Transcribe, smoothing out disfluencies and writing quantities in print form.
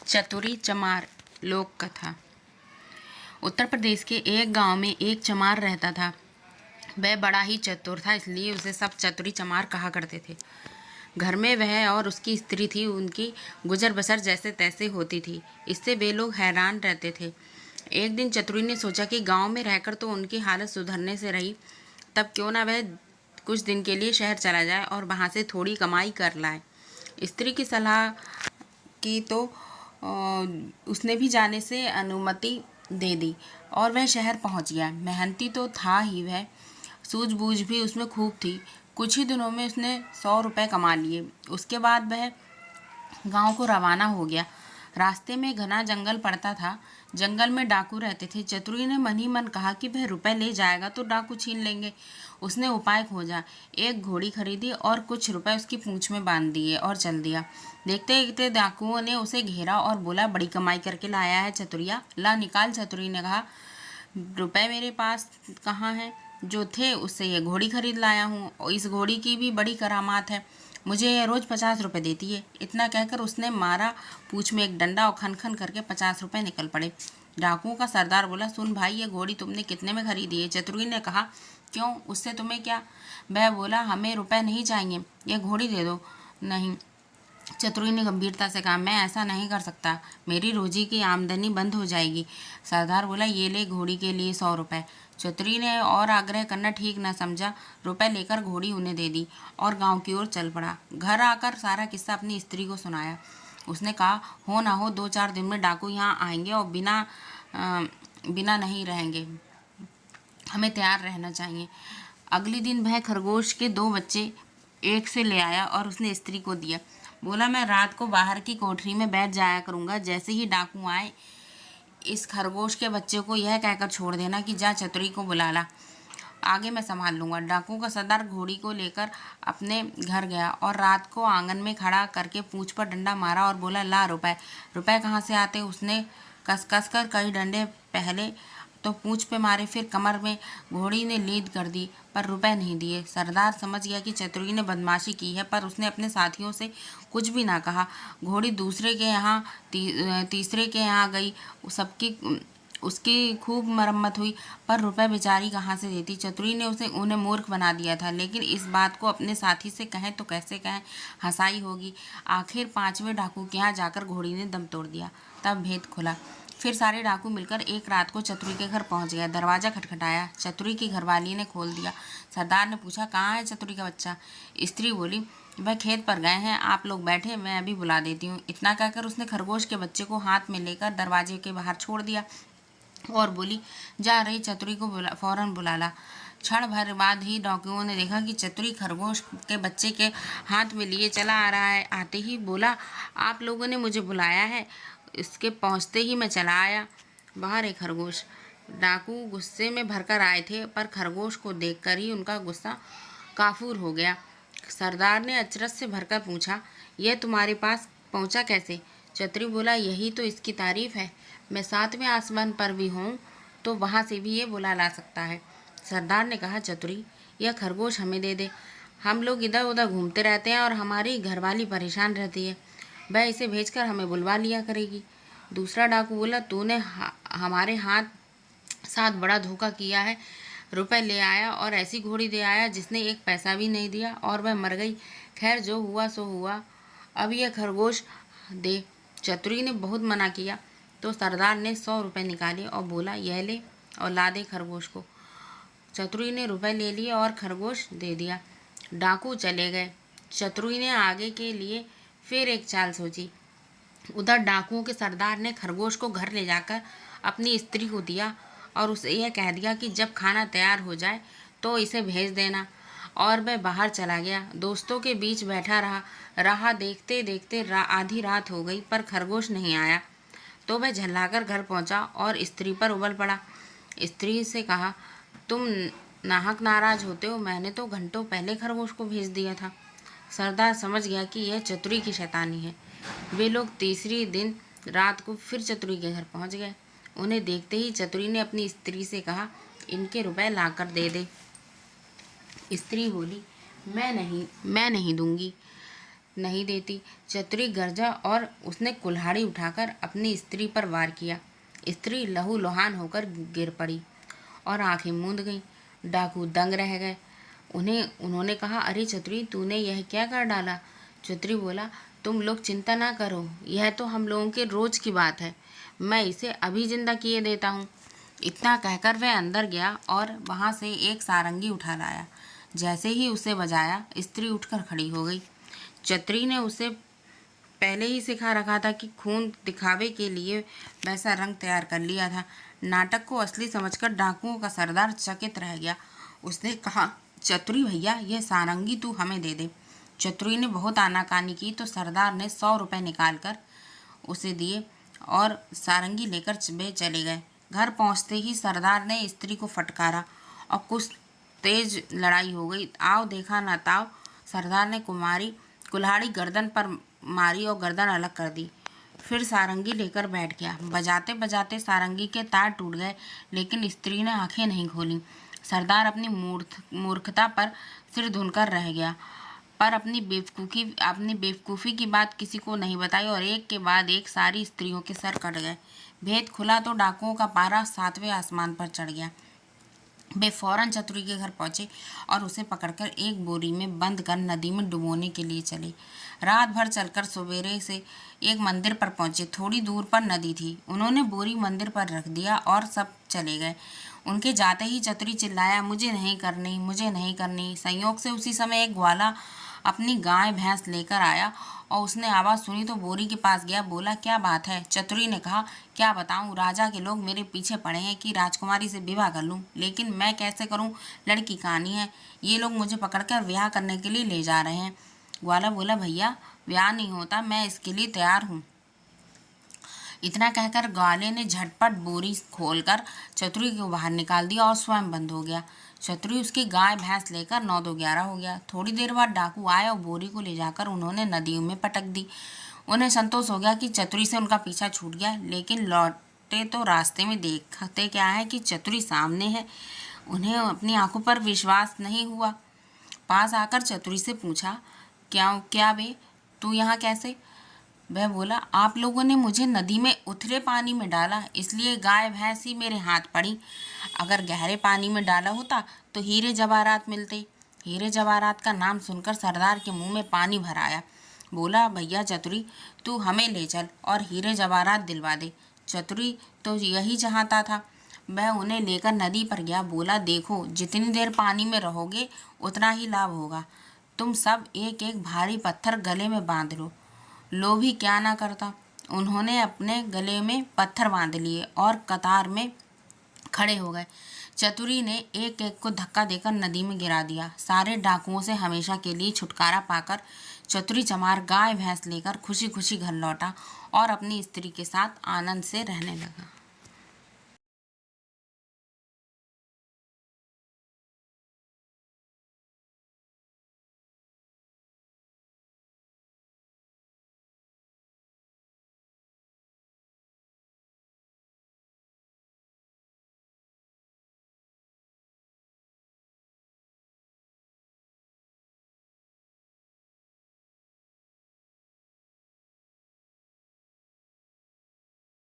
चतुरी चमार लोक कथा। उत्तर प्रदेश के एक गांव में एक चमार रहता था। वह बड़ा ही चतुर था, इसलिए उसे सब चतुरी चमार कहा करते थे। घर में वह और उसकी स्त्री थी, उनकी गुजर बसर जैसे तैसे होती थी। इससे वे लोग हैरान रहते थे। एक दिन चतुरी ने सोचा कि गांव में रहकर तो उनकी हालत सुधरने से रही, तब क्यों ना वह कुछ दिन के लिए शहर चला जाए और वहां से थोड़ी कमाई कर लाए। स्त्री की सलाह की तो उसने भी जाने से अनुमति दे दी और वह शहर पहुंच गया। मेहनती तो था ही वह, सूझबूझ भी उसमें खूब थी। कुछ ही दिनों में उसने 100 रुपये कमा लिए। उसके बाद वह गांव को रवाना हो गया। रास्ते में घना जंगल पड़ता था। जंगल में डाकू रहते थे। चतुरी ने मन ही मन कहा कि वह रुपए ले जाएगा तो डाकू छीन लेंगे। उसने उपाय खोजा, एक घोड़ी खरीदी और कुछ रुपए उसकी पूंछ में बांध दिए और चल दिया। देखते देखते डाकुओं ने उसे घेरा और बोला, बड़ी कमाई करके लाया है चतुरिया, ला निकाल। चतुरी ने कहा, रुपए मेरे पास कहाँ हैं? जो थे उससे ये घोड़ी खरीद लाया हूँ और इस घोड़ी की भी बड़ी करामात है, मुझे यह रोज 50 रुपये देती है। इतना कहकर उसने मारा पूंछ में एक डंडा और खन खन करके 50 रुपये निकल पड़े। डाकुओं का सरदार बोला, सुन भाई, ये घोड़ी तुमने कितने में खरीदी है? चतुरी ने कहा, क्यों, उससे तुम्हें क्या? वह बोला, हमें रुपए नहीं चाहिए, ये घोड़ी दे दो। नहीं, चतुरी ने गंभीरता से कहा, मैं ऐसा नहीं कर सकता, मेरी रोजी की आमदनी बंद हो जाएगी। सरदार बोला, ये ले घोड़ी के लिए 100 रुपये। चतुरी ने और आग्रह करना ठीक न समझा। रुपए लेकर घोड़ी उन्हें दे दी और गांव की ओर चल पड़ा। घर आकर सारा किस्सा अपनी स्त्री को सुनाया। उसने कहा, हो ना हो 2-4 दिन में डाकू यहाँ आएंगे और बिना नहीं रहेंगे, हमें तैयार रहना चाहिए। अगले दिन वह खरगोश के 2 बच्चे एक से ले आया और उसने स्त्री को दिया। बोला, मैं रात को बाहर की कोठरी में बैठ जाया करूंगा, जैसे ही डाकू आए इस खरगोश के बच्चे को यह कहकर छोड़ देना कि जा चतुरी को बुला ला, आगे मैं संभाल लूंगा। डाकू का सरदार घोड़ी को लेकर अपने घर गया और रात को आंगन में खड़ा करके पूंछ पर डंडा मारा और बोला, ला रुपए। रुपए कहाँ से आते? उसने कस कस कर कई डंडे पहले तो पूंछ पे मारे, फिर कमर में। घोड़ी ने लीद कर दी पर रुपए नहीं दिए। सरदार समझ गया कि चतुरी ने बदमाशी की है, पर उसने अपने साथियों से कुछ भी ना कहा। घोड़ी दूसरे के यहाँ तीसरे के यहाँ गई। सबकी उसकी खूब मरम्मत हुई, पर रुपए बेचारी कहाँ से देती? चतुरी ने उन्हें मूर्ख बना दिया था, लेकिन इस बात को अपने साथी से कहें तो कैसे कहें, हंसाई होगी। आखिर 5वें डाकू के यहाँ जाकर घोड़ी ने दम तोड़ दिया। तब भेद खुला। फिर सारे डाकू मिलकर एक रात को चतुरी के घर पहुंच गए। दरवाजा खटखटाया। चतुरी की घरवाली ने खोल दिया। सरदार ने पूछा, कहाँ है चतुरी का बच्चा? स्त्री बोली, वह खेत पर गए हैं, आप लोग बैठे, मैं अभी बुला देती हूँ। इतना कहकर उसने खरगोश के बच्चे को हाथ में लेकर दरवाजे के बाहर छोड़ दिया और बोली, जा रही चतुरी को फौरन बुला ला। क्षण भर बाद ही डाकुओं ने देखा कि चतुरी खरगोश के बच्चे के हाथ में लिए चला आ रहा है। आते ही बोला, आप लोगों ने मुझे बुलाया है? इसके पहुंचते ही मैं चला आया। बाहर एक खरगोश। डाकू गुस्से में भरकर आए थे, पर खरगोश को देखकर ही उनका गुस्सा काफूर हो गया। सरदार ने अचरज से भरकर पूछा, यह तुम्हारे पास पहुंचा कैसे? चतुरी बोला, यही तो इसकी तारीफ है, मैं 7वें आसमान पर भी हूँ तो वहाँ से भी ये बुला ला सकता है। सरदार ने कहा, चतुरी, यह खरगोश हमें दे दे, हम लोग इधर उधर घूमते रहते हैं और हमारी घरवाली परेशान रहती है, वह इसे भेजकर हमें बुलवा लिया करेगी। दूसरा डाकू बोला, तूने हमारे साथ बड़ा धोखा किया है। रुपए ले आया और ऐसी घोड़ी दे आया जिसने एक पैसा भी नहीं दिया और वह मर गई। खैर, जो हुआ सो हुआ, अब यह खरगोश दे। चतुरी ने बहुत मना किया तो सरदार ने 100 रुपये निकाले और बोला, यह ले और ला दे खरगोश को। चतुरी ने रुपए ले लिए और खरगोश दे दिया। डाकू चले गए। चतुरी ने आगे के लिए फिर एक चाल सोची। उधर डाकुओं के सरदार ने खरगोश को घर ले जाकर अपनी स्त्री को दिया और उसे यह कह दिया कि जब खाना तैयार हो जाए तो इसे भेज देना, और वह बाहर चला गया। दोस्तों के बीच बैठा रहा देखते देखते आधी रात हो गई, पर खरगोश नहीं आया। तो वह झल्लाकर घर पहुंचा और स्त्री पर उबल पड़ा। स्त्री से कहा, तुम नाहक नाराज होते हो, मैंने तो घंटों पहले खरगोश को भेज दिया था। सरदार समझ गया कि यह चतुरी की शैतानी है। वे लोग तीसरी दिन रात को फिर चतुरी के घर पहुंच गए। उन्हें देखते ही चतुरी ने अपनी स्त्री से कहा, इनके रुपए लाकर दे दे। स्त्री बोली, मैं नहीं दूंगी। नहीं देती। चतुरी गरजा और उसने कुल्हाड़ी उठाकर अपनी स्त्री पर वार किया। स्त्री लहूलुहान होकर गिर पड़ी और आंखें मूंद गईं। डाकू दंग रह गए। उन्होंने कहा, अरे चतुरी, तूने यह क्या कर डाला? चतुरी बोला, तुम लोग चिंता ना करो, यह तो हम लोगों के रोज की बात है, मैं इसे अभी जिंदा किए देता हूँ। इतना कहकर वह अंदर गया और वहां से एक सारंगी उठा लाया। जैसे ही उसे बजाया, स्त्री उठकर खड़ी हो गई। चतुरी ने उसे पहले ही सिखा रखा था कि खून दिखावे के लिए वैसा रंग तैयार कर लिया था। नाटक को असली समझकर डाकुओं का सरदार चकित रह गया। उसने कहा, चतुरी भैया, यह सारंगी तू हमें दे दे। चतुरी ने बहुत आनाकानी की तो सरदार ने 100 रुपये निकाल कर उसे दिए और सारंगी लेकर वे चले गए। घर पहुंचते ही सरदार ने स्त्री को फटकारा और कुछ तेज लड़ाई हो गई। आओ देखा ना ताओ, सरदार ने कुल्हाड़ी गर्दन पर मारी और गर्दन अलग कर दी। फिर सारंगी लेकर बैठ गया। बजाते बजाते सारंगी के तार टूट गए, लेकिन स्त्री ने आंखें नहीं खोली। सरदार अपनी मूर्खता पर सिर धुनकर रह गया, पर अपनी बेवकूफ़ी की बात किसी को नहीं बताई और एक के बाद एक सारी स्त्रियों के सर कट गए। भेद खुला तो डाकुओं का पारा 7वें आसमान पर चढ़ गया। वे फौरन चतुरी के घर पहुंचे और उसे पकड़कर एक बोरी में बंद कर नदी में डुबोने के लिए चले। रात भर चलकर सवेरे से एक मंदिर पर पहुंचे। थोड़ी दूर पर नदी थी। उन्होंने बोरी मंदिर पर रख दिया और सब चले गए। उनके जाते ही चतुरी चिल्लाया, मुझे नहीं करनी, मुझे नहीं करनी। संयोग से उसी समय एक ग्वाला अपनी गाय भैंस लेकर आया और उसने आवाज़ सुनी तो बोरी के पास गया। बोला, क्या बात है? चतुरी ने कहा, क्या बताऊं, राजा के लोग मेरे पीछे पड़े हैं कि राजकुमारी से विवाह कर लूं, लेकिन मैं कैसे करूं? लड़की कहानी है, ये लोग मुझे पकड़कर ब्याह करने के लिए ले जा रहे हैं। ग्वाला बोला, भैया, ब्याह नहीं होता, मैं इसके लिए तैयार हूँ। इतना कहकर ग्वाले ने झटपट बोरी खोलकर चतुरी को बाहर निकाल दिया और स्वयं बंद हो गया। चतुरी उसकी गाय भैंस लेकर 9-2-11 हो गया। थोड़ी देर बाद डाकू आए और बोरी को ले जाकर उन्होंने नदी में पटक दी। उन्हें संतोष हो गया कि चतुरी से उनका पीछा छूट गया, लेकिन लौटे तो रास्ते में देखते क्या है कि चतुरी सामने है। उन्हें अपनी आंखों पर विश्वास नहीं हुआ। पास आकर चतुरी से पूछा, क्या बे, तू यहाँ कैसे? वह बोला, आप लोगों ने मुझे नदी में उथले पानी में डाला, इसलिए गाय भैंस ही मेरे हाथ पड़ी। अगर गहरे पानी में डाला होता तो हीरे जवाहरात मिलते। हीरे जवाहरात का नाम सुनकर सरदार के मुंह में पानी भर आया। बोला, भैया चतुरी, तू हमें ले चल और हीरे जवाहरात दिलवा दे। चतुरी तो यही चाहता था। वह उन्हें लेकर नदी पर गया। बोला, देखो, जितनी देर पानी में रहोगे उतना ही लाभ होगा। तुम सब एक एक भारी पत्थर गले में बांध लो। लोभी क्या ना करता। उन्होंने अपने गले में पत्थर बांध लिए और कतार में खड़े हो गए। चतुरी ने एक एक को धक्का देकर नदी में गिरा दिया। सारे डाकुओं से हमेशा के लिए छुटकारा पाकर चतुरी चमार गाय भैंस लेकर खुशी खुशी घर लौटा और अपनी स्त्री के साथ आनंद से रहने लगा।